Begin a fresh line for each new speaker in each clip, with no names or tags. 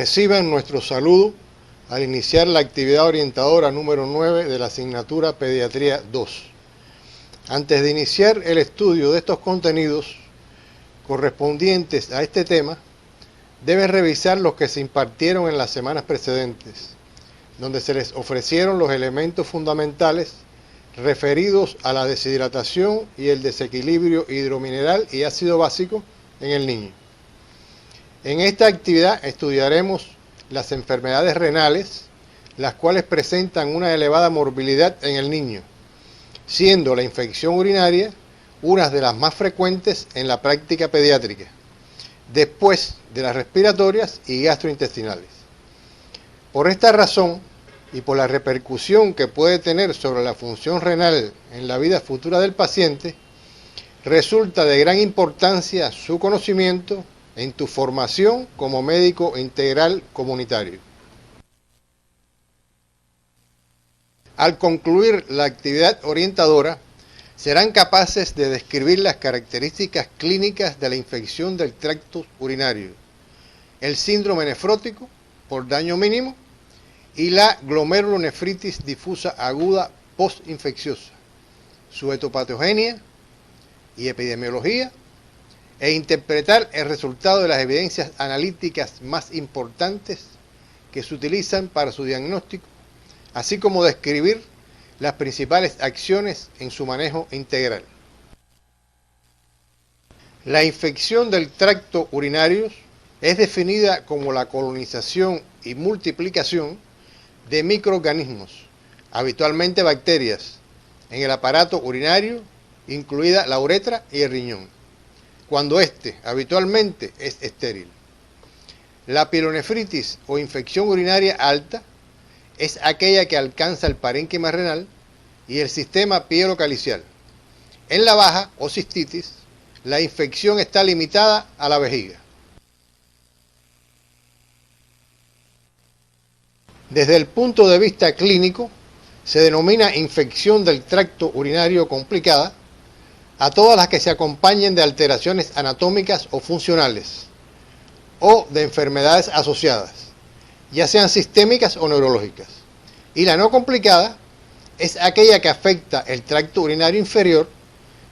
Reciban nuestro saludo al iniciar la actividad orientadora número 9 de la asignatura Pediatría 2. Antes de iniciar el estudio de estos contenidos correspondientes a este tema, deben revisar los que se impartieron en las semanas precedentes, donde se les ofrecieron los elementos fundamentales referidos a la deshidratación y el desequilibrio hidromineral y ácido básico en el niño. En esta actividad estudiaremos las enfermedades renales, las cuales presentan una elevada morbilidad en el niño, siendo la infección urinaria una de las más frecuentes en la práctica pediátrica, después de las respiratorias y gastrointestinales. Por esta razón, y por la repercusión que puede tener sobre la función renal en la vida futura del paciente, resulta de gran importancia su conocimiento en tu formación como médico integral comunitario. Al concluir la actividad orientadora, serán capaces de describir las características clínicas de la infección del tracto urinario, el síndrome nefrótico por daño mínimo y la glomerulonefritis difusa aguda postinfecciosa, su etopatogenia y epidemiología, e interpretar el resultado de las evidencias analíticas más importantes que se utilizan para su diagnóstico, así como describir las principales acciones en su manejo integral. La infección del tracto urinario es definida como la colonización y multiplicación de microorganismos, habitualmente bacterias, en el aparato urinario, incluida la uretra y el riñón, cuando éste habitualmente es estéril. La pielonefritis o infección urinaria alta es aquella que alcanza el parénquima renal y el sistema pielocalicial. En la baja o cistitis, la infección está limitada a la vejiga. Desde el punto de vista clínico, se denomina infección del tracto urinario complicada a todas las que se acompañen de alteraciones anatómicas o funcionales o de enfermedades asociadas, ya sean sistémicas o neurológicas. Y la no complicada es aquella que afecta el tracto urinario inferior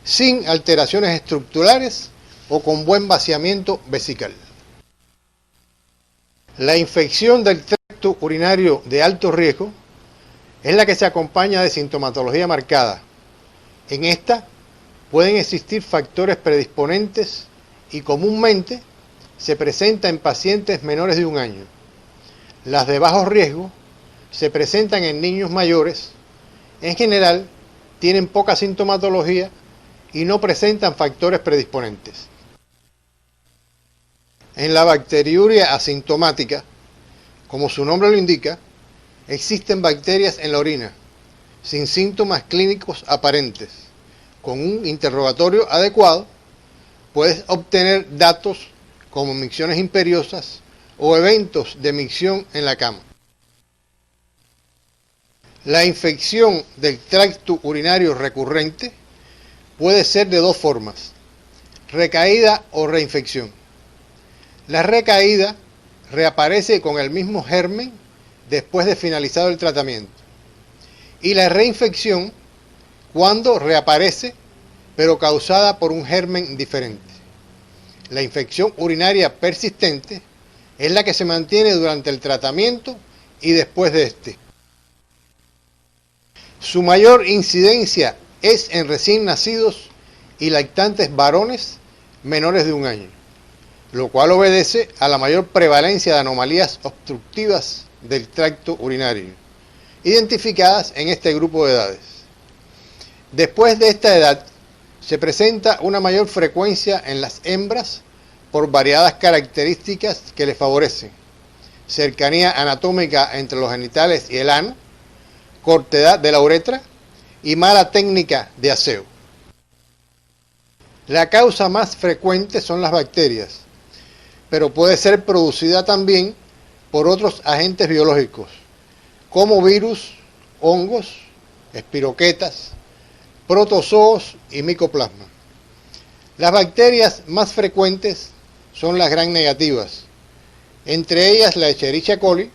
sin alteraciones estructurales o con buen vaciamiento vesical. La infección del tracto urinario de alto riesgo es la que se acompaña de sintomatología marcada. En esta pueden existir factores predisponentes y comúnmente se presenta en pacientes menores de 1 año. Las de bajo riesgo se presentan en niños mayores. En general, tienen poca sintomatología y no presentan factores predisponentes. En la bacteriuria asintomática, como su nombre lo indica, existen bacterias en la orina, sin síntomas clínicos aparentes. Con un interrogatorio adecuado, puedes obtener datos como micciones imperiosas o eventos de micción en la cama. La infección del tracto urinario recurrente puede ser de 2 formas: recaída o reinfección. La recaída reaparece con el mismo germen después de finalizado el tratamiento. Y la reinfección cuando reaparece, pero causada por un germen diferente. La infección urinaria persistente es la que se mantiene durante el tratamiento y después de este. Su mayor incidencia es en recién nacidos y lactantes varones menores de 1 año, lo cual obedece a la mayor prevalencia de anomalías obstructivas del tracto urinario, identificadas en este grupo de edades. Después de esta edad, se presenta una mayor frecuencia en las hembras por variadas características que les favorecen: cercanía anatómica entre los genitales y el ano, cortedad de la uretra y mala técnica de aseo. La causa más frecuente son las bacterias, pero puede ser producida también por otros agentes biológicos, como virus, hongos, espiroquetas, protozoos y micoplasma. Las bacterias más frecuentes son las gram negativas, entre ellas la Escherichia coli,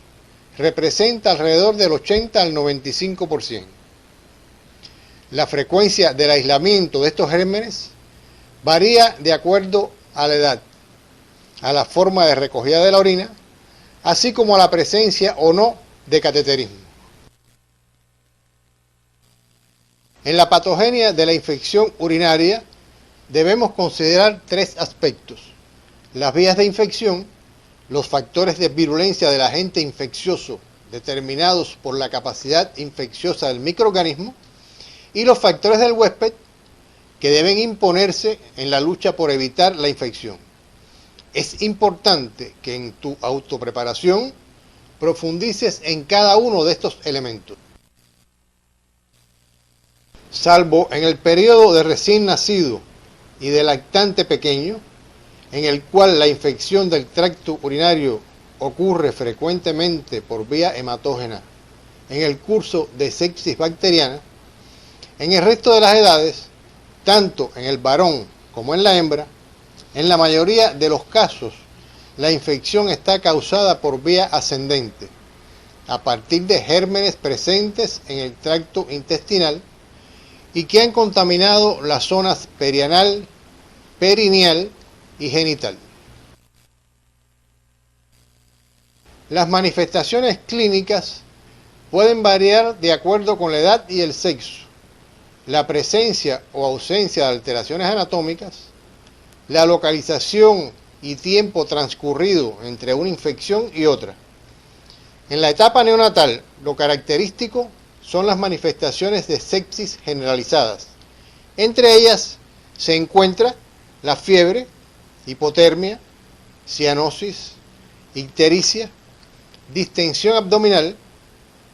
representa alrededor del 80 al 95%. La frecuencia del aislamiento de estos gérmenes varía de acuerdo a la edad, a la forma de recogida de la orina, así como a la presencia o no de cateterismo. En la patogenia de la infección urinaria debemos considerar tres aspectos: las vías de infección, los factores de virulencia del agente infeccioso determinados por la capacidad infecciosa del microorganismo, y los factores del huésped que deben imponerse en la lucha por evitar la infección. Es importante que en tu autopreparación profundices en cada uno de estos elementos. Salvo en el periodo de recién nacido y de lactante pequeño, en el cual la infección del tracto urinario ocurre frecuentemente por vía hematógena en el curso de sepsis bacteriana, en el resto de las edades, tanto en el varón como en la hembra, en la mayoría de los casos, la infección está causada por vía ascendente, a partir de gérmenes presentes en el tracto intestinal y que han contaminado las zonas perianal, perineal y genital. Las manifestaciones clínicas pueden variar de acuerdo con la edad y el sexo, la presencia o ausencia de alteraciones anatómicas, la localización y tiempo transcurrido entre una infección y otra. En la etapa neonatal, lo característico son las manifestaciones de sepsis generalizadas. Entre ellas se encuentra la fiebre, hipotermia, cianosis, ictericia, distensión abdominal,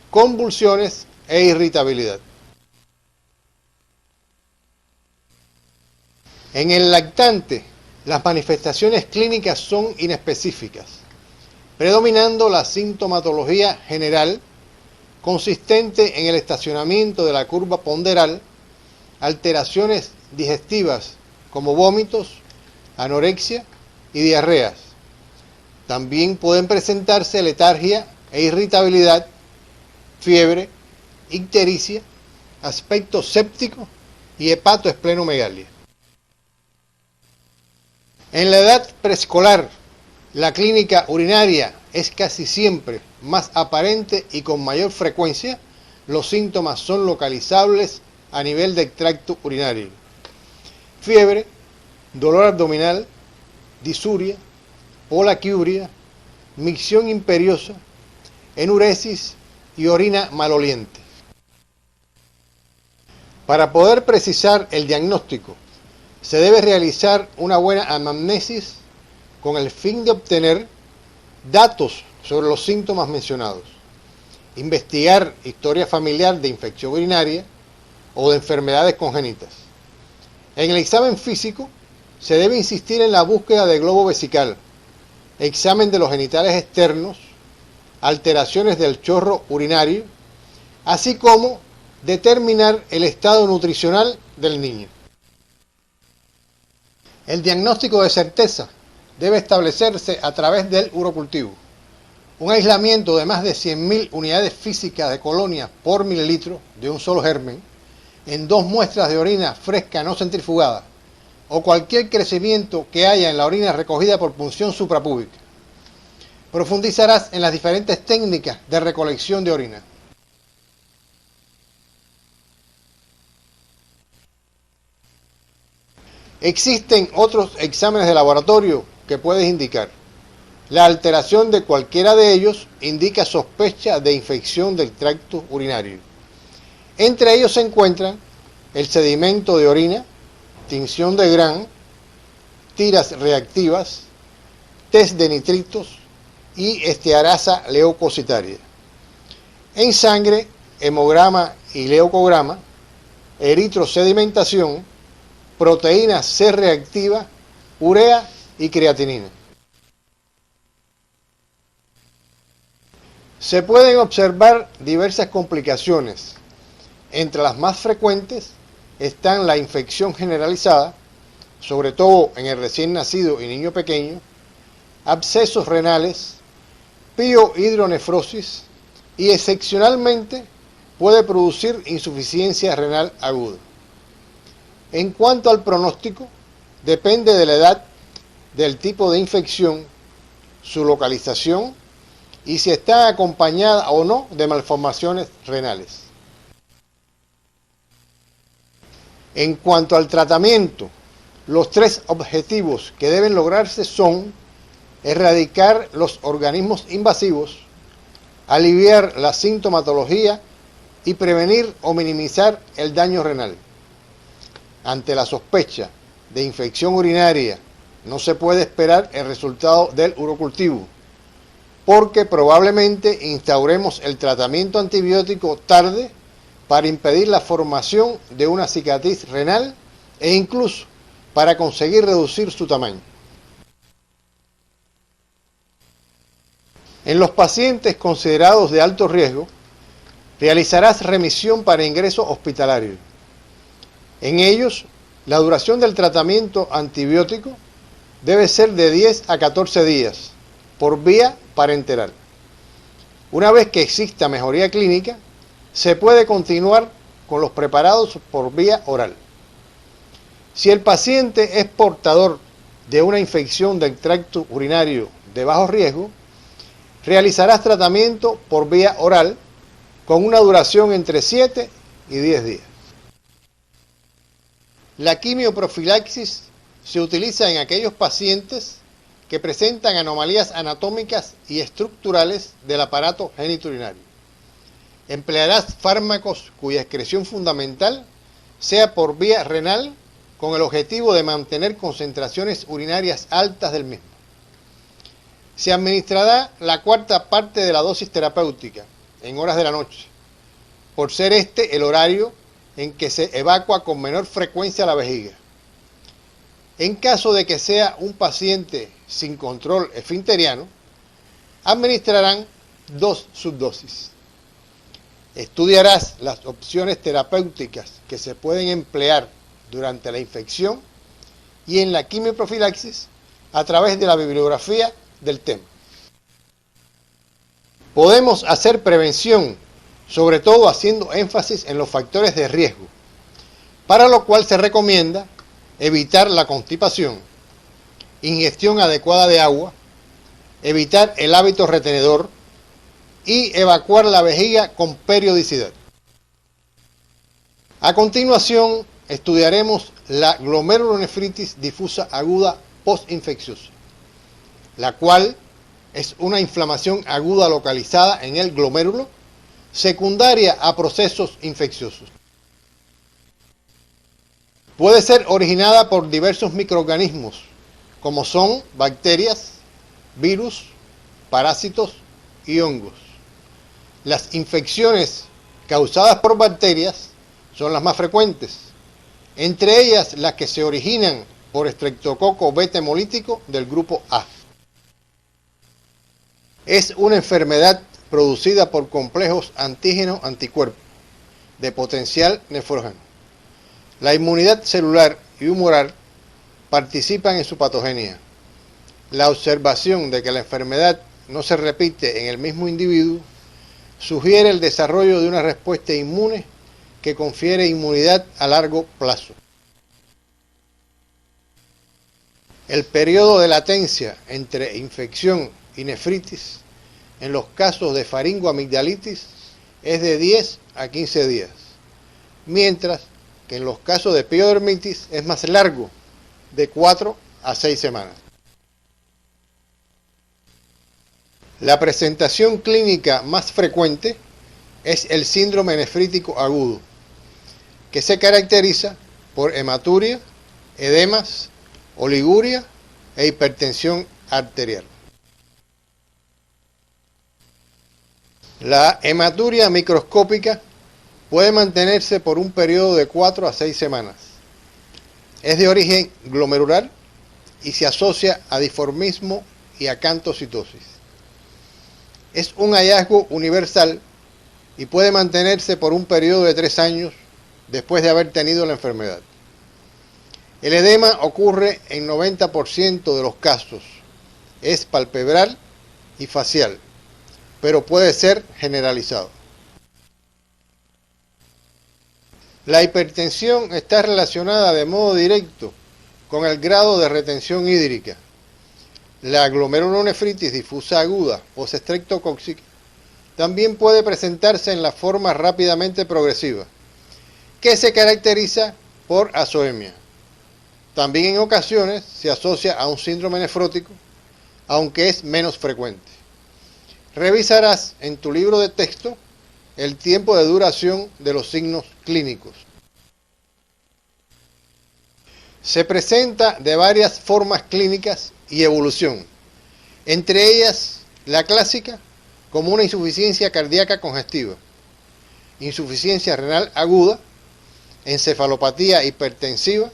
convulsiones e irritabilidad. En el lactante, las manifestaciones clínicas son inespecíficas, predominando la sintomatología general consistente en el estacionamiento de la curva ponderal, alteraciones digestivas como vómitos, anorexia y diarreas. También pueden presentarse letargia e irritabilidad, fiebre, ictericia, aspecto séptico y hepatoesplenomegalia. En la edad preescolar, la clínica urinaria es casi siempre más aparente y con mayor frecuencia. Los síntomas son localizables a nivel del tracto urinario: fiebre, dolor abdominal, disuria, polaquiuria, micción imperiosa, enuresis y orina maloliente. Para poder precisar el diagnóstico, se debe realizar una buena anamnesis con el fin de obtener datos sobre los síntomas mencionados, investigar historia familiar de infección urinaria o de enfermedades congénitas. En el examen físico se debe insistir en la búsqueda de globo vesical, examen de los genitales externos, alteraciones del chorro urinario, así como determinar el estado nutricional del niño. El diagnóstico de certeza debe establecerse a través del urocultivo. Un aislamiento de más de 100.000 unidades físicas de colonias por mililitro de un solo germen en 2 muestras de orina fresca no centrifugada o cualquier crecimiento que haya en la orina recogida por punción suprapúbica. Profundizarás en las diferentes técnicas de recolección de orina. Existen otros exámenes de laboratorio que puedes indicar. La alteración de cualquiera de ellos indica sospecha de infección del tracto urinario. Entre ellos se encuentran el sedimento de orina, tinción de Gram, tiras reactivas, test de nitritos y estearasa leucocitaria. En sangre, hemograma y leucograma, eritrosedimentación, proteína C reactiva, urea y creatinina. Se pueden observar diversas complicaciones. Entre las más frecuentes están la infección generalizada, sobre todo en el recién nacido y niño pequeño, abscesos renales, piohidronefrosis y excepcionalmente puede producir insuficiencia renal aguda. En cuanto al pronóstico, depende de la edad, del tipo de infección, su localización y si está acompañada o no de malformaciones renales. En cuanto al tratamiento, los 3 objetivos que deben lograrse son erradicar los organismos invasivos, aliviar la sintomatología y prevenir o minimizar el daño renal. Ante la sospecha de infección urinaria, no se puede esperar el resultado del urocultivo, porque probablemente instauremos el tratamiento antibiótico tarde para impedir la formación de una cicatriz renal e incluso para conseguir reducir su tamaño. En los pacientes considerados de alto riesgo, realizarás remisión para ingreso hospitalario. En ellos, la duración del tratamiento antibiótico debe ser de 10 a 14 días por vía parenteral. Una vez que exista mejoría clínica, se puede continuar con los preparados por vía oral. Si el paciente es portador de una infección del tracto urinario de bajo riesgo, realizarás tratamiento por vía oral con una duración entre 7 y 10 días. La quimioprofilaxis se utiliza en aquellos pacientes que presentan anomalías anatómicas y estructurales del aparato genitourinario. Emplearás fármacos cuya excreción fundamental sea por vía renal con el objetivo de mantener concentraciones urinarias altas del mismo. Se administrará la 1/4 parte de la dosis terapéutica en horas de la noche, por ser este el horario en que se evacua con menor frecuencia la vejiga. En caso de que sea un paciente sin control esfinteriano, administrarán 2 subdosis. Estudiarás las opciones terapéuticas que se pueden emplear durante la infección y en la quimioprofilaxis a través de la bibliografía del tema. Podemos hacer prevención, sobre todo haciendo énfasis en los factores de riesgo, para lo cual se recomienda evitar la constipación, ingestión adecuada de agua, evitar el hábito retenedor y evacuar la vejiga con periodicidad. A continuación, estudiaremos la glomerulonefritis difusa aguda postinfecciosa, la cual es una inflamación aguda localizada en el glomérulo, secundaria a procesos infecciosos. Puede ser originada por diversos microorganismos, como son bacterias, virus, parásitos y hongos. Las infecciones causadas por bacterias son las más frecuentes, entre ellas las que se originan por estreptococo beta hemolítico del grupo A. Es una enfermedad producida por complejos antígeno-anticuerpo de potencial nefrógeno. La inmunidad celular y humoral participan en su patogenia. La observación de que la enfermedad no se repite en el mismo individuo sugiere el desarrollo de una respuesta inmune que confiere inmunidad a largo plazo. El periodo de latencia entre infección y nefritis en los casos de faringoamigdalitis es de 10 a 15 días, mientras que en los casos de piodermitis es más largo, de 4 a 6 semanas. La presentación clínica más frecuente es el síndrome nefrítico agudo, que se caracteriza por hematuria, edemas, oliguria e hipertensión arterial. La hematuria microscópica puede mantenerse por un periodo de 4 a 6 semanas. Es de origen glomerular y se asocia a dimorfismo y acantocitosis. Es un hallazgo universal y puede mantenerse por un periodo de 3 años después de haber tenido la enfermedad. El edema ocurre en 90% de los casos. Es palpebral y facial pero puede ser generalizado. La hipertensión está relacionada de modo directo con el grado de retención hídrica. La glomerulonefritis difusa aguda o estreptocóxica también puede presentarse en la forma rápidamente progresiva, que se caracteriza por azoemia. También en ocasiones se asocia a un síndrome nefrótico, aunque es menos frecuente. Revisarás en tu libro de texto el tiempo de duración de los signos clínicos. Se presenta de varias formas clínicas y evolución, entre ellas la clásica como una insuficiencia cardíaca congestiva, insuficiencia renal aguda, encefalopatía hipertensiva,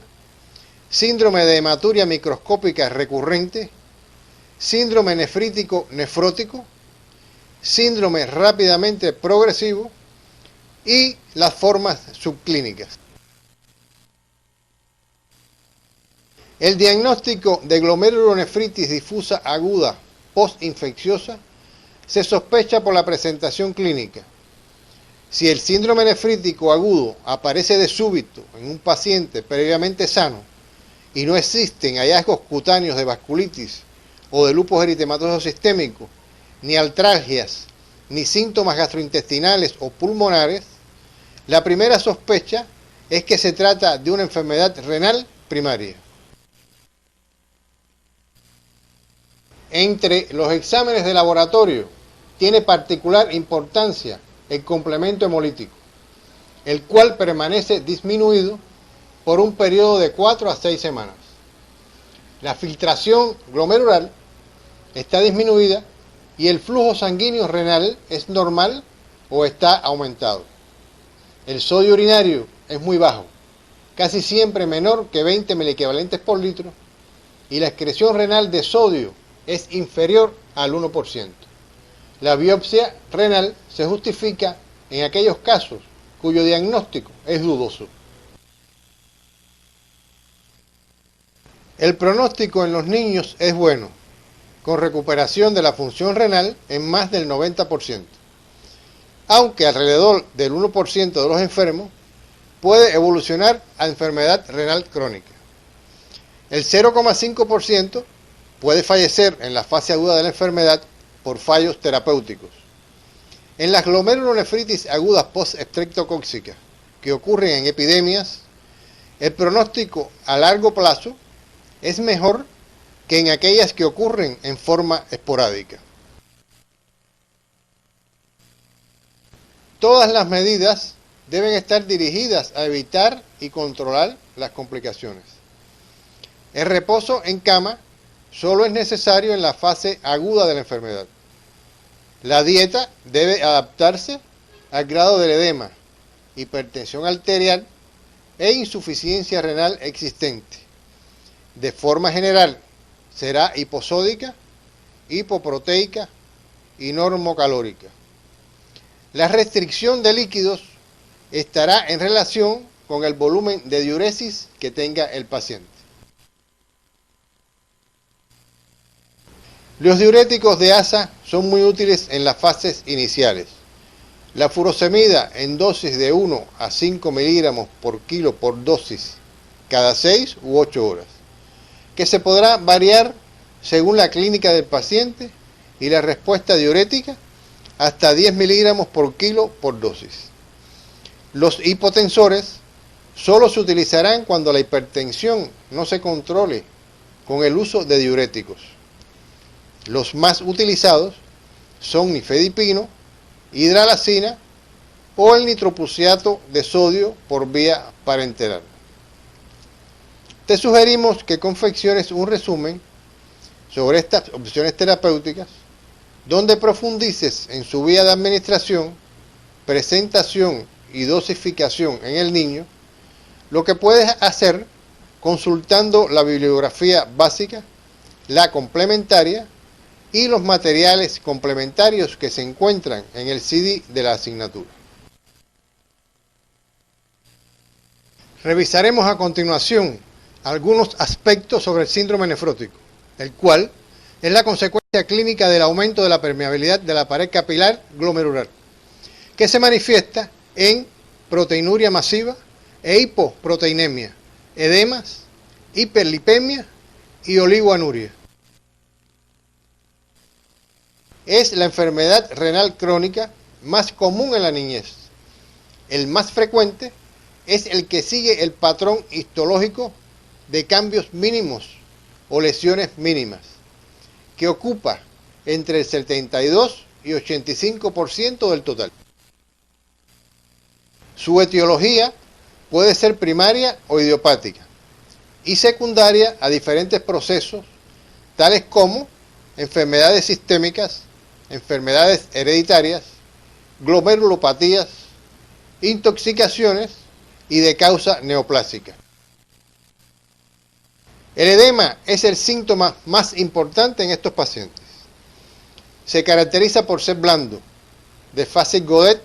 síndrome de hematuria microscópica recurrente, síndrome nefrítico nefrótico, síndrome rápidamente progresivo y las formas subclínicas. El diagnóstico de glomerulonefritis difusa aguda postinfecciosa se sospecha por la presentación clínica. Si el síndrome nefrítico agudo aparece de súbito en un paciente previamente sano y no existen hallazgos cutáneos de vasculitis o de lupus eritematoso sistémico, ni artralgias, ni síntomas gastrointestinales o pulmonares, la primera sospecha es que se trata de una enfermedad renal primaria. Entre los exámenes de laboratorio tiene particular importancia el complemento hemolítico, el cual permanece disminuido por un periodo de 4 a 6 semanas. La filtración glomerular está disminuida y el flujo sanguíneo renal es normal o está aumentado. El sodio urinario es muy bajo, casi siempre menor que 20 miliequivalentes por litro, y la excreción renal de sodio es inferior al 1%. La biopsia renal se justifica en aquellos casos cuyo diagnóstico es dudoso. El pronóstico en los niños es bueno, con recuperación de la función renal en más del 90%, aunque alrededor del 1% de los enfermos puede evolucionar a enfermedad renal crónica. El 0,5% puede fallecer en la fase aguda de la enfermedad por fallos terapéuticos. En las glomerulonefritis agudas post-estreptocóxicas que ocurren en epidemias, el pronóstico a largo plazo es mejor que en aquellas que ocurren en forma esporádica. Todas las medidas deben estar dirigidas a evitar y controlar las complicaciones. El reposo en cama solo es necesario en la fase aguda de la enfermedad. La dieta debe adaptarse al grado del edema, hipertensión arterial e insuficiencia renal existente. De forma general, será hiposódica, hipoproteica y normocalórica. La restricción de líquidos estará en relación con el volumen de diuresis que tenga el paciente. Los diuréticos de asa son muy útiles en las fases iniciales. La furosemida en dosis de 1 a 5 miligramos por kilo por dosis cada 6 u 8 horas, que se podrá variar según la clínica del paciente y la respuesta diurética hasta 10 miligramos por kilo por dosis. Los hipotensores solo se utilizarán cuando la hipertensión no se controle con el uso de diuréticos. Los más utilizados son nifedipino, hidralazina o el nitroprusiato de sodio por vía parenteral. Te sugerimos que confecciones un resumen sobre estas opciones terapéuticas, donde profundices en su vía de administración, presentación y dosificación en el niño, lo que puedes hacer consultando la bibliografía básica, la complementaria y los materiales complementarios que se encuentran en el CD de la asignatura. Revisaremos a continuación algunos aspectos sobre el síndrome nefrótico, el cual es la consecuencia característica clínica del aumento de la permeabilidad de la pared capilar glomerular, que se manifiesta en proteinuria masiva e hipoproteinemia, edemas, hiperlipemia y oligoanuria. Es la enfermedad renal crónica más común en la niñez. El más frecuente es el que sigue el patrón histológico de cambios mínimos o lesiones mínimas, que ocupa entre el 72 y 85% del total. Su etiología puede ser primaria o idiopática y secundaria a diferentes procesos, tales como enfermedades sistémicas, enfermedades hereditarias, glomerulopatías, intoxicaciones y de causa neoplásica. El edema es el síntoma más importante en estos pacientes. Se caracteriza por ser blando, de fácil godet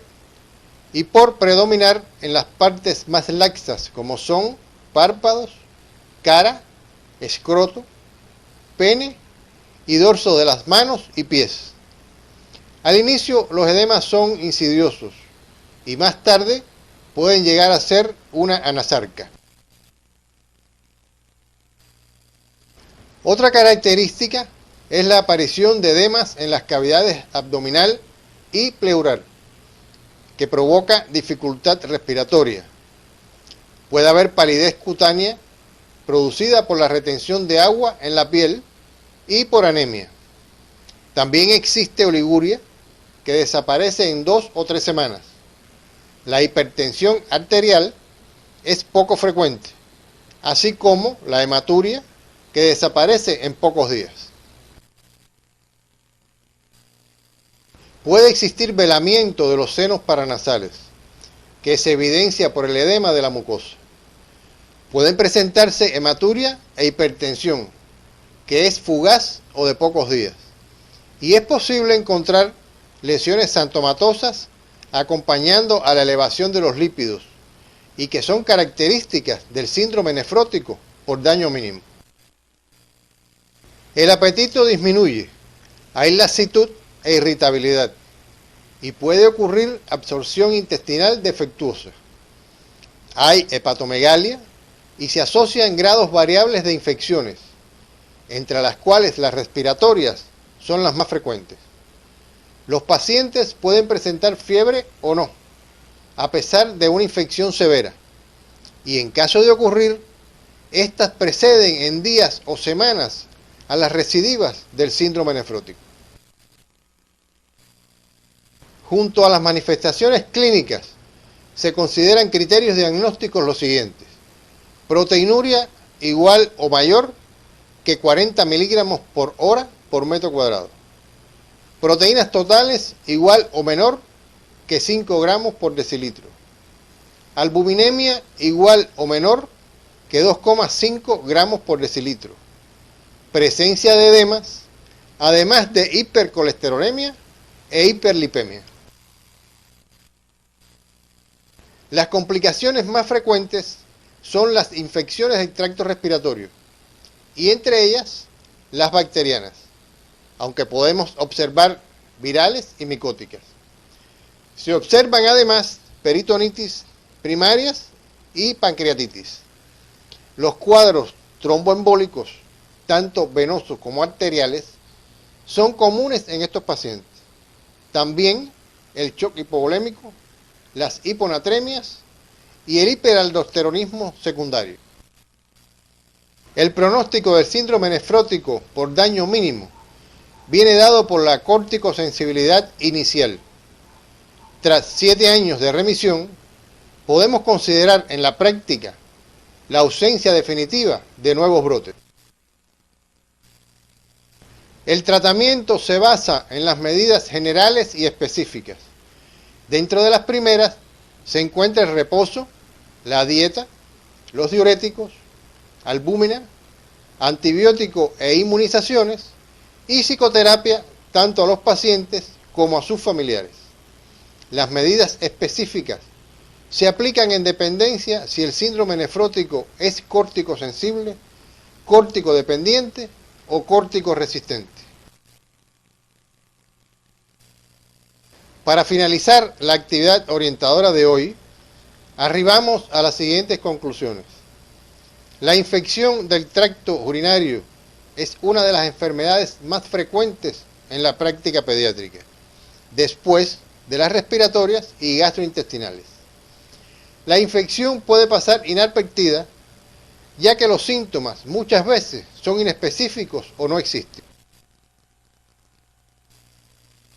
y por predominar en las partes más laxas, como son párpados, cara, escroto, pene y dorso de las manos y pies. Al inicio los edemas son insidiosos y más tarde pueden llegar a ser una anasarca. Otra característica es la aparición de edemas en las cavidades abdominal y pleural, que provoca dificultad respiratoria. Puede haber palidez cutánea producida por la retención de agua en la piel y por anemia. También existe oliguria, que desaparece en 2 o 3 semanas. La hipertensión arterial es poco frecuente, así como la hematuria, que desaparece en pocos días. Puede existir velamiento de los senos paranasales, que se evidencia por el edema de la mucosa. Pueden presentarse hematuria e hipertensión, que es fugaz o de pocos días. Y es posible encontrar lesiones santomatosas acompañando a la elevación de los lípidos y que son características del síndrome nefrótico por daño mínimo. El apetito disminuye, hay lasitud e irritabilidad y puede ocurrir absorción intestinal defectuosa. Hay hepatomegalia y se asocia en grados variables de infecciones, entre las cuales las respiratorias son las más frecuentes. Los pacientes pueden presentar fiebre o no, a pesar de una infección severa, y en caso de ocurrir, estas preceden en días o semanas a las recidivas del síndrome nefrótico. Junto a las manifestaciones clínicas, se consideran criterios diagnósticos los siguientes: proteinuria igual o mayor que 40 miligramos por hora por metro cuadrado. Proteínas totales igual o menor que 5 gramos por decilitro. Albuminemia igual o menor que 2,5 gramos por decilitro. Presencia de edemas, además de hipercolesterolemia e hiperlipemia. Las complicaciones más frecuentes son las infecciones del tracto respiratorio y entre ellas las bacterianas, aunque podemos observar virales y micóticas. Se observan además peritonitis primarias y pancreatitis. Los cuadros tromboembólicos, tanto venosos como arteriales, son comunes en estos pacientes. También el shock hipovolémico, las hiponatremias y el hiperaldosteronismo secundario. El pronóstico del síndrome nefrótico por daño mínimo viene dado por la corticosensibilidad inicial. Tras 7 años de remisión, podemos considerar en la práctica la ausencia definitiva de nuevos brotes. El tratamiento se basa en las medidas generales y específicas. Dentro de las primeras se encuentra el reposo, la dieta, los diuréticos, albúmina, antibiótico e inmunizaciones y psicoterapia tanto a los pacientes como a sus familiares. Las medidas específicas se aplican en dependencia si el síndrome nefrótico es córtico sensible, córtico dependiente o córtico resistente. Para finalizar la actividad orientadora de hoy, arribamos a las siguientes conclusiones. La infección del tracto urinario es una de las enfermedades más frecuentes en la práctica pediátrica, después de las respiratorias y gastrointestinales. La infección puede pasar inadvertida, ya que los síntomas muchas veces son inespecíficos o no existen.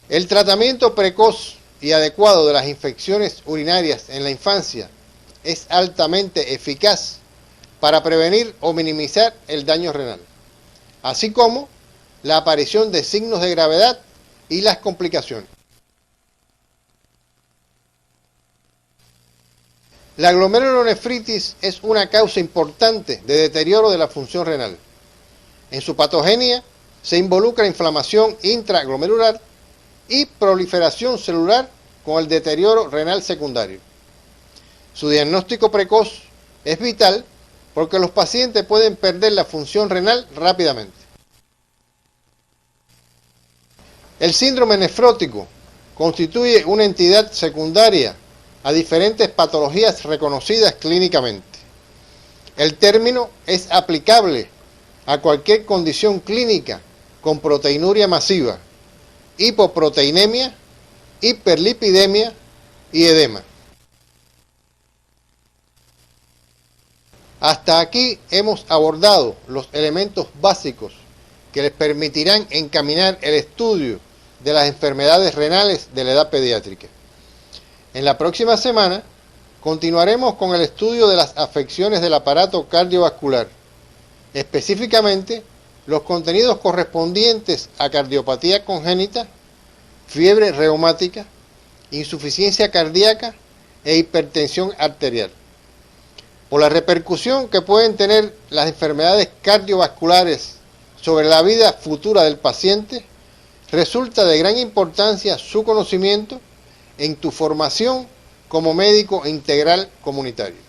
El tratamiento precoz y adecuado de las infecciones urinarias en la infancia es altamente eficaz para prevenir o minimizar el daño renal, así como la aparición de signos de gravedad y las complicaciones. La glomerulonefritis es una causa importante de deterioro de la función renal. En su patogenia se involucra inflamación intraglomerular y proliferación celular con el deterioro renal secundario. Su diagnóstico precoz es vital porque los pacientes pueden perder la función renal rápidamente. El síndrome nefrótico constituye una entidad secundaria a diferentes patologías reconocidas clínicamente. El término es aplicable a cualquier condición clínica con proteinuria masiva, hipoproteinemia, hiperlipidemia y edema. Hasta aquí hemos abordado los elementos básicos que les permitirán encaminar el estudio de las enfermedades renales de la edad pediátrica. En la próxima semana continuaremos con el estudio de las afecciones del aparato cardiovascular, específicamente los contenidos correspondientes a cardiopatía congénita, fiebre reumática, insuficiencia cardíaca e hipertensión arterial. Por la repercusión que pueden tener las enfermedades cardiovasculares sobre la vida futura del paciente, resulta de gran importancia su conocimiento en tu formación como médico integral comunitario.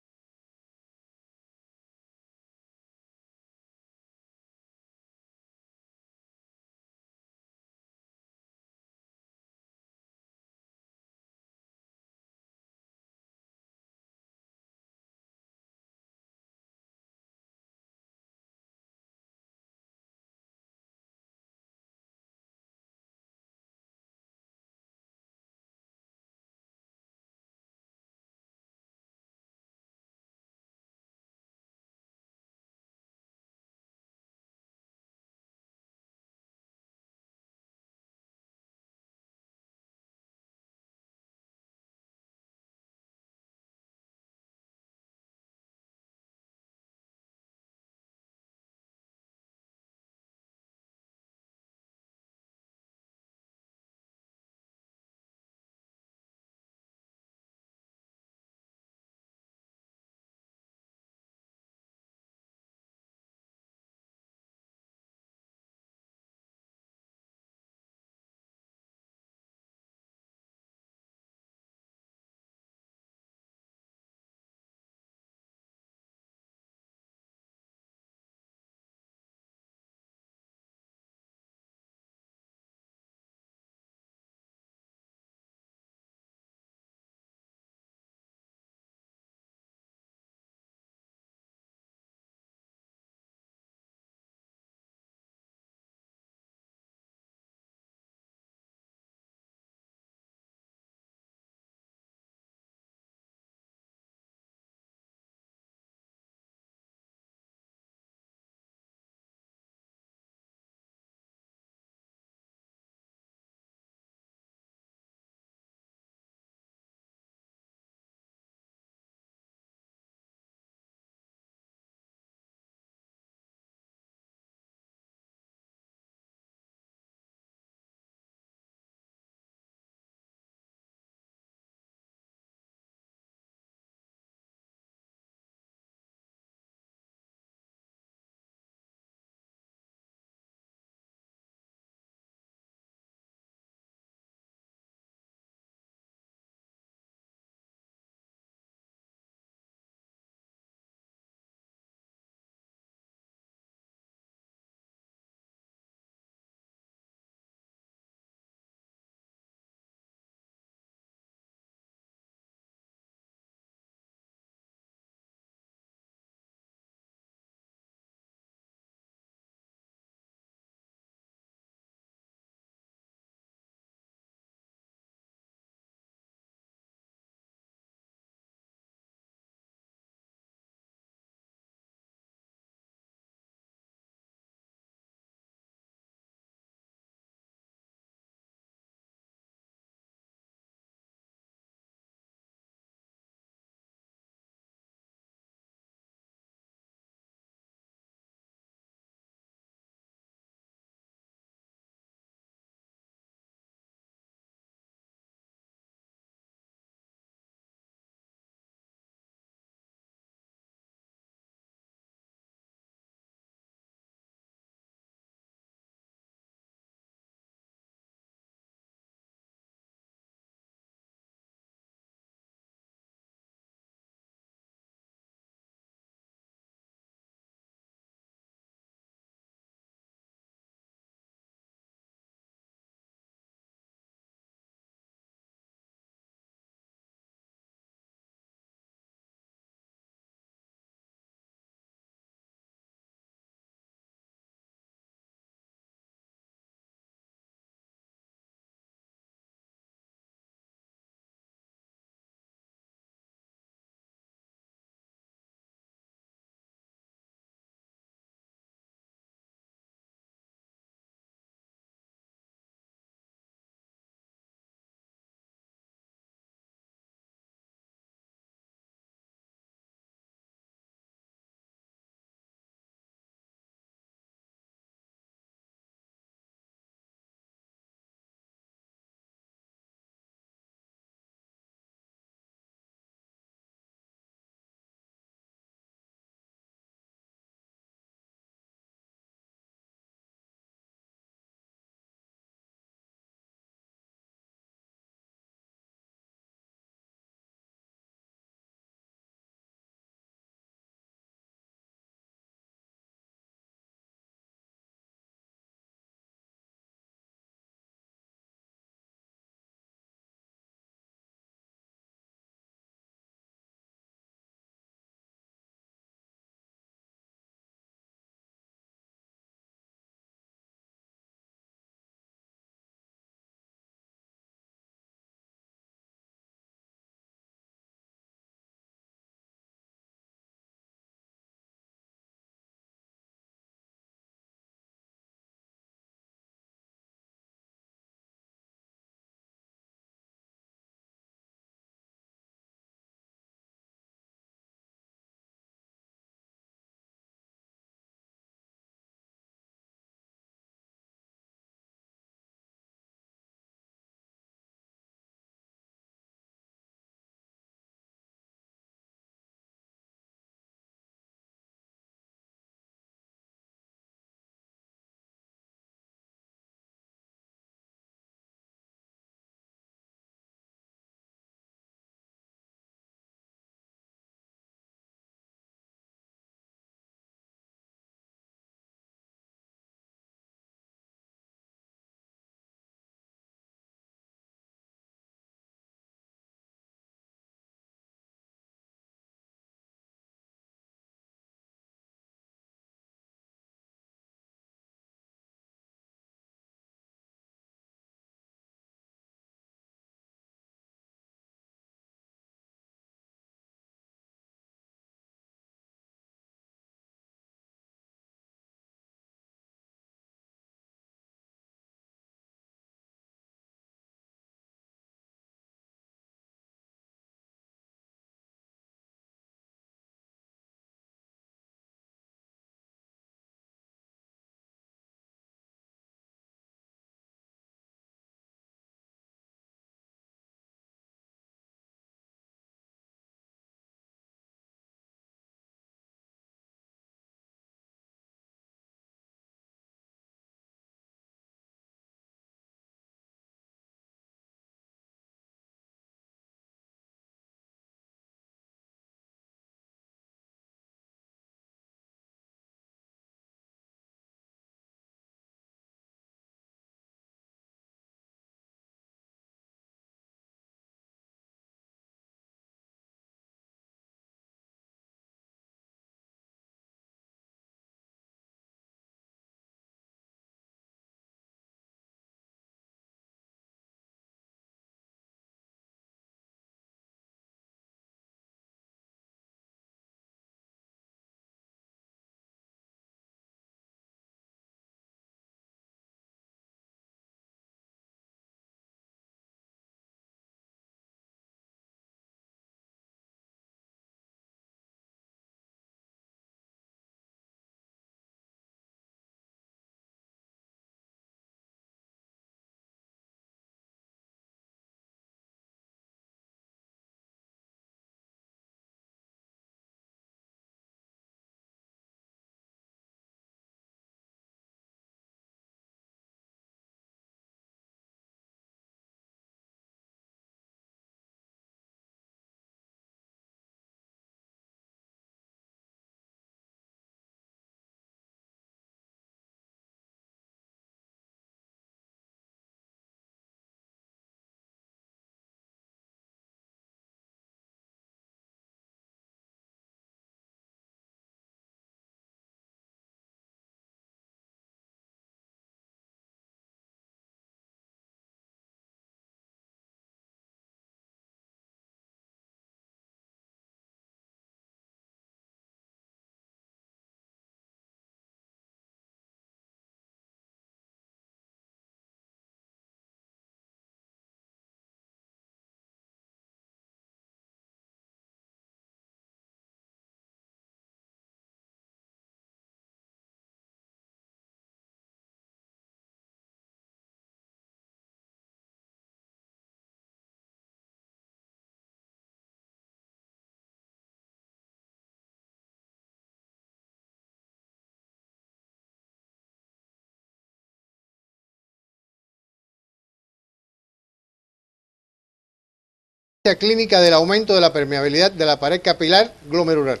clínica del aumento de la permeabilidad de la pared capilar glomerular,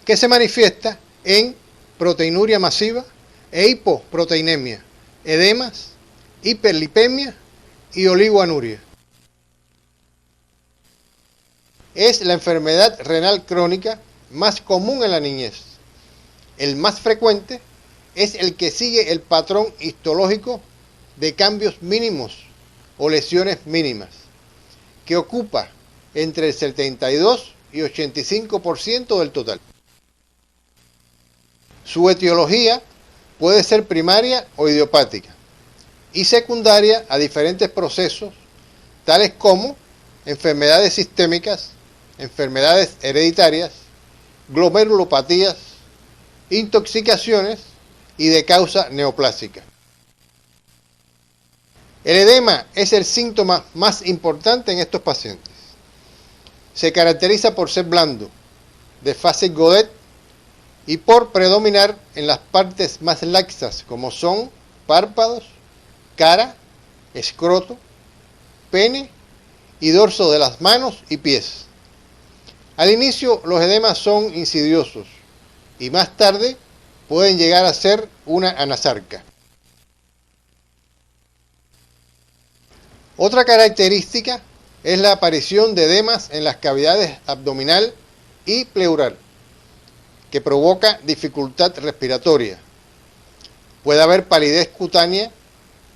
que se manifiesta en proteinuria masiva e hipoproteinemia, edemas, hiperlipemia y oligoanuria. Es la enfermedad renal crónica más común en la niñez. El más frecuente es el que sigue el patrón histológico de cambios mínimos o lesiones mínimas, que ocupa entre el 72 y 85% del total. Su etiología puede ser primaria o idiopática y secundaria a diferentes procesos, tales como enfermedades sistémicas, enfermedades hereditarias, glomerulopatías, intoxicaciones y de causa neoplásica. El edema es el síntoma más importante en estos pacientes. Se caracteriza por ser blando, de fase Godet y por predominar en las partes más laxas como son párpados, cara, escroto, pene y dorso de las manos y pies. Al inicio los edemas son insidiosos y más tarde pueden llegar a ser una anasarca. Otra característica es la aparición de edemas en las cavidades abdominal y pleural, que provoca dificultad respiratoria. Puede haber palidez cutánea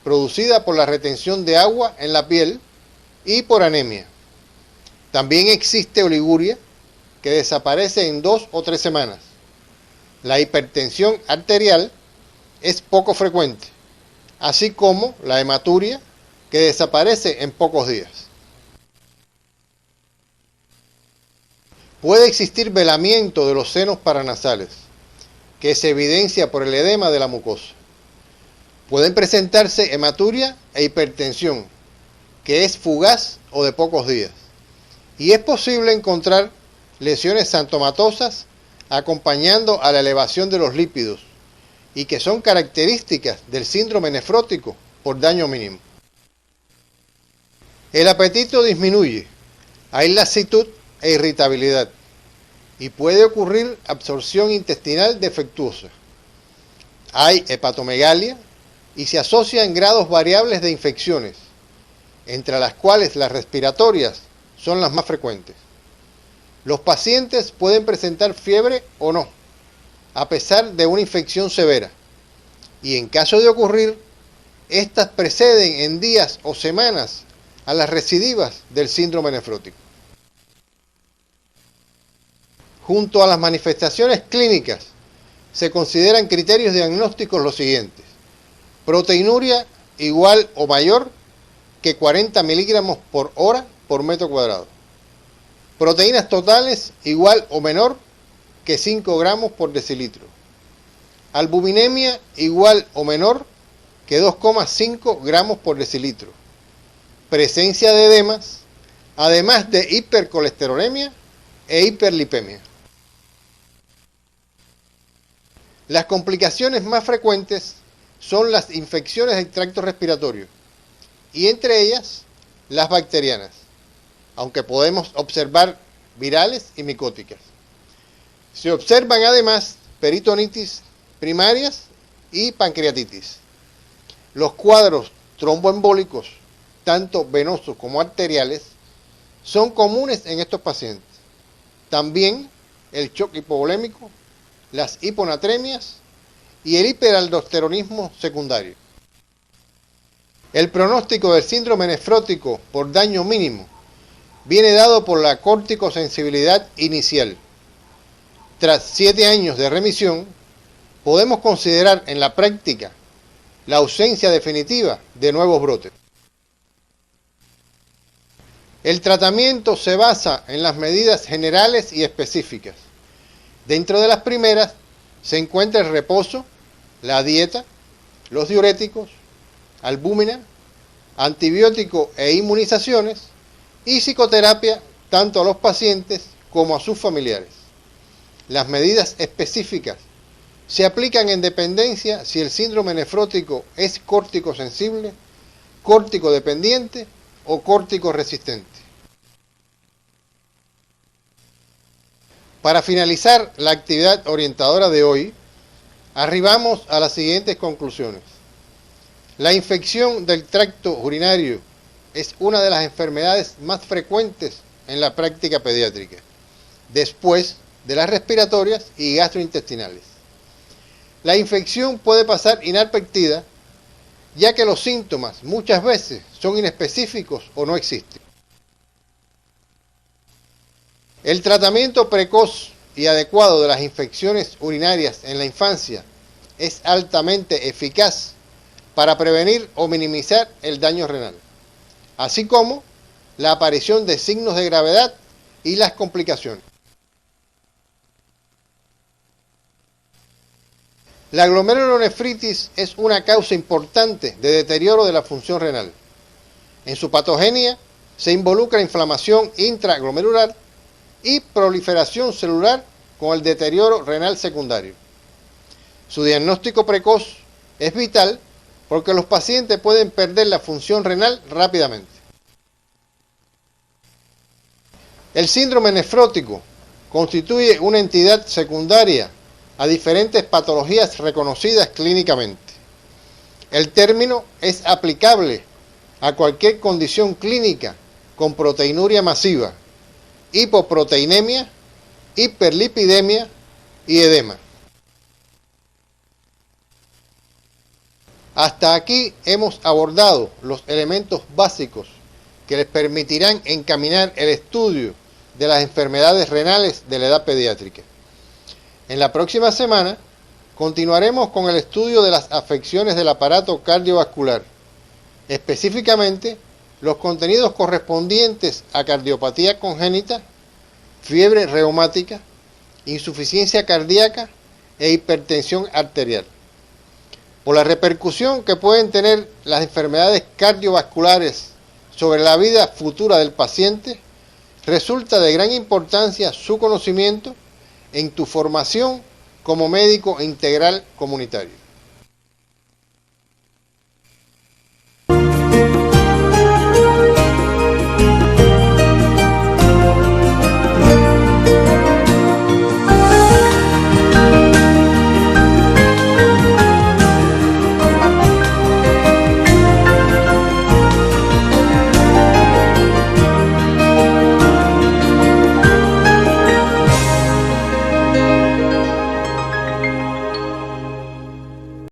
producida por la retención de agua en la piel y por anemia. También existe oliguria, que desaparece en 2 o 3 semanas. La hipertensión arterial es poco frecuente, así como la hematuria, que desaparece en pocos días. Puede existir velamiento de los senos paranasales, que se evidencia por el edema de la mucosa. Pueden presentarse hematuria e hipertensión, que es fugaz o de pocos días. Y es posible encontrar lesiones xantomatosas acompañando a la elevación de los lípidos y que son características del síndrome nefrótico por daño mínimo. El apetito disminuye, hay lasitud e irritabilidad y puede ocurrir absorción intestinal defectuosa. Hay hepatomegalia y se asocia en grados variables de infecciones, entre las cuales las respiratorias son las más frecuentes. Los pacientes pueden presentar fiebre o no, a pesar de una infección severa, y en caso de ocurrir, estas preceden en días o semanas a las recidivas del síndrome nefrótico. Junto a las manifestaciones clínicas, se consideran criterios diagnósticos los siguientes: proteinuria igual o mayor que 40 miligramos por hora por metro cuadrado. Proteínas totales igual o menor que 5 gramos por decilitro. Albuminemia igual o menor que 2,5 gramos por decilitro. Presencia de edemas, además de hipercolesterolemia e hiperlipemia. Las complicaciones más frecuentes son las infecciones del tracto respiratorio y entre ellas las bacterianas, aunque podemos observar virales y micóticas. Se observan además peritonitis primarias y pancreatitis. Los cuadros tromboembólicos, tanto venosos como arteriales, son comunes en estos pacientes. También el shock hipovolémico, las hiponatremias y el hiperaldosteronismo secundario. El pronóstico del síndrome nefrótico por daño mínimo viene dado por la corticosensibilidad inicial. Tras 7 años de remisión, podemos considerar en la práctica la ausencia definitiva de nuevos brotes. El tratamiento se basa en las medidas generales y específicas. Dentro de las primeras se encuentra el reposo, la dieta, los diuréticos, albúmina, antibiótico e inmunizaciones y psicoterapia tanto a los pacientes como a sus familiares. Las medidas específicas se aplican en dependencia si el síndrome nefrótico es córtico sensible, córtico dependiente o córtico resistente. Para finalizar la actividad orientadora de hoy, arribamos a las siguientes conclusiones. La infección del tracto urinario es una de las enfermedades más frecuentes en la práctica pediátrica, después de las respiratorias y gastrointestinales. La infección puede pasar inadvertida, ya que los síntomas muchas veces son inespecíficos o no existen. El tratamiento precoz y adecuado de las infecciones urinarias en la infancia es altamente eficaz para prevenir o minimizar el daño renal, así como la aparición de signos de gravedad y las complicaciones. La glomerulonefritis es una causa importante de deterioro de la función renal. En su patogenia se involucra inflamación intraglomerular y proliferación celular con el deterioro renal secundario. Su diagnóstico precoz es vital porque los pacientes pueden perder la función renal rápidamente. El síndrome nefrótico constituye una entidad secundaria a diferentes patologías reconocidas clínicamente. El término es aplicable a cualquier condición clínica con proteinuria masiva, hipoproteinemia, hiperlipidemia y edema. Hasta aquí hemos abordado los elementos básicos que les permitirán encaminar el estudio de las enfermedades renales de la edad pediátrica. En la próxima semana continuaremos con el estudio de las afecciones del aparato cardiovascular, específicamente los contenidos correspondientes a cardiopatía congénita, fiebre reumática, insuficiencia cardíaca e hipertensión arterial. Por la repercusión que pueden tener las enfermedades cardiovasculares sobre la vida futura del paciente, resulta de gran importancia su conocimiento en tu formación como médico integral comunitario.